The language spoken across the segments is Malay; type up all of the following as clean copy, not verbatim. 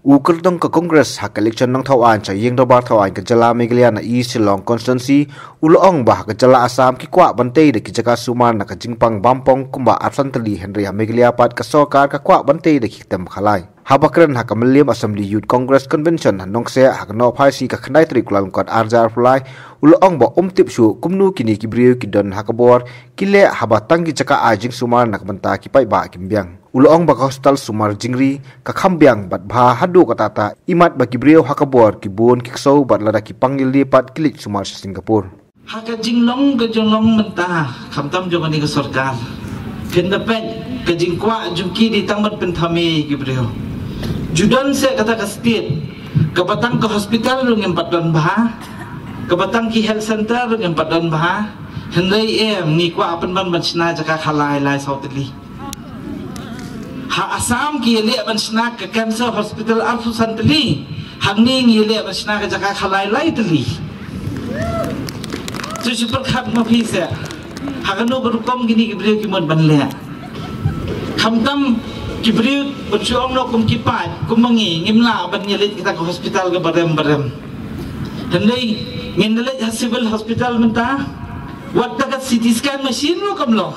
Ukertong ka Congress hak election ng Thawan cha yeng dobar Thawan ka jala Meghalaya na East Shillong constituency uloong bah ka jala Assam ki kwa bantay de ki jaka sumar na ka jingpang bampong kumba Atlantali Henry Meghalaya pat ka sokar ka kwa bantay de ki tem khalai habakren hak Millennium Assembly Youth Congress Convention nongse hak no phaisi ka khnai tri kulan kot arjar fulai uloong ba umtip shu kumnu kini ki briu ki don hakabor kile habatang ki jaka ajing sumar na ka banta ki pai ba kimbyang uloong bak hostel sumar jingri ka khambyang bat bha hadu katata imat baki brio hakabor ki bun kikso bat lada ki panggil lipat kilik sumar Singapore haka jinglong ke jonglong mentah khamtam jongani ke sarkar pendapet ke jingkwa jungki di tangmat penthame ki brio judan se kata ke state ke batang ke hospital rung empat don bha ke batang ki health center rung empat don bha hendai ni kwa apen ban bachna jaka khalai lai sautli ha Assam ki le ban snak ke cancer hospital Arfu Santali hangning le ban snak ke jaka khalai lai tali tu super khat ma phi se hagano berukom gini ki brio ki mon ban le khamtam ki brio berjuang no kum ki pat kum mangi ngimla ban nyelit kita ke hospital ke barem hendai ngendelet civil hospital menta wat takat CT scan machine lo kamlo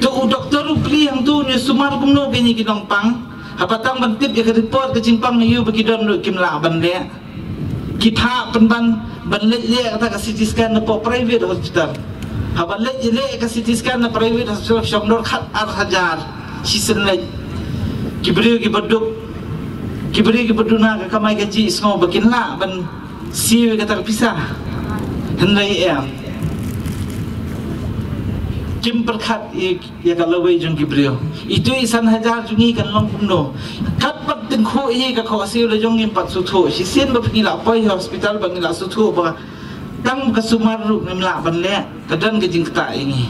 tu doktor upli yang tu ni sumar kumno gini kinong pang hapatang bantip ya ke report ke jimpang ni yu bagi don kimla ban le kitha penban ban le kata ke CT scan na po private hospital haban le ke CT scan na private hospital shomdor khat ar hajar sisen le kibri ki baduna ka kamai ke ji sngo bakin la ban siu kata pisah hendai Kim perkat ya kalau wajung kibrio itu isan hajar jungi kan long kumno kat pat tengku ka khawasi le jong impat suthu sisen ba pengila poi hospital bangila suthu ba tang ka sumar ru nemla ban le kadan ke jing kata ini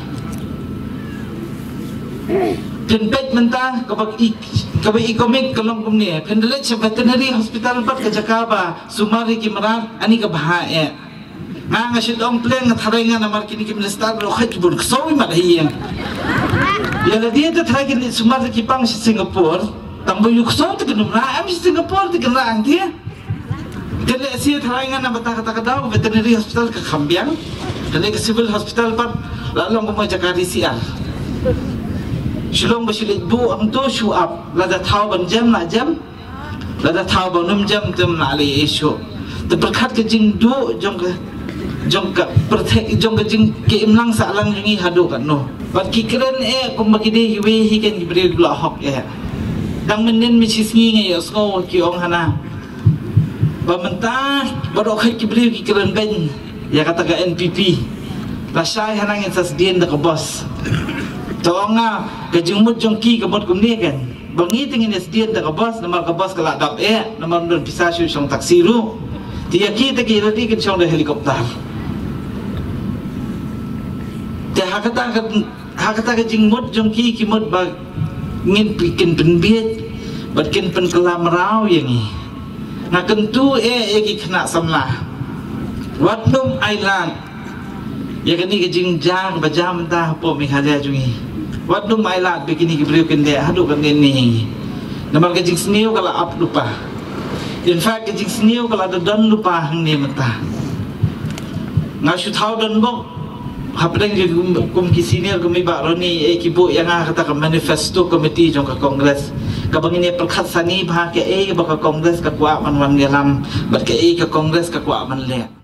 penpet menta ka ba ikomik kalong kumni pendele veterinary hospital pat ka jakaba sumari kimrar ani ka baha nga sidong pleng tharai nga namar kini ki minister ro khat bun ksawi ma hiyeng ya la dia ta thai kini sumar ki pang Singapore tambo yuk so ta kinum ra am Singapore ta kinra ang dia tele si tharai nga na bata kata daw veterinary hospital ka khambyang tele ka civil hospital pat lalong mo jakari siar shilong ba shilit bu ang to show up la da thau ban jam la thau ba num jam tem na le issue te berkat ke jing du jong ka jing ke imlang sa lang jungi hadu kan no bat ki kren kum magide hiwe hi ken gibre la hok dang menen mi sisngi nge sko ki ong hana ba mentah baro khai gibre ki kren ben ya kata ka NPP la sai hanang en sas dien da ka bos to nga ke jing mut jong ki ka bot kum ni kan bangi tingin es dien da ka bos namar ka bos kala dap namar don pisasyu song taksiru dia kita kira di kan song helikopter te hakata ka jing mut jong ki mut ba ngin pikin penbiet bat kin pen kelam rau yangi na kentu ki khna samla Watnum Island ya kani ka jing jang ba jam ta po mi khaja jungi Watnum Island bikini ki brio ken de hadu kan ni namar ka jing sniu kala up lupa in fact ka jing sniu kala da don lupa hang ni mata nga shu thau don bok hapdang je kum ki senior kami ba roni ki bu yang kata ka manifesto committee jong ka congress ka bangine perkhat sani bha ke ba ka congress ka kwa man wan gelam bat ke ka congress ka kwa man le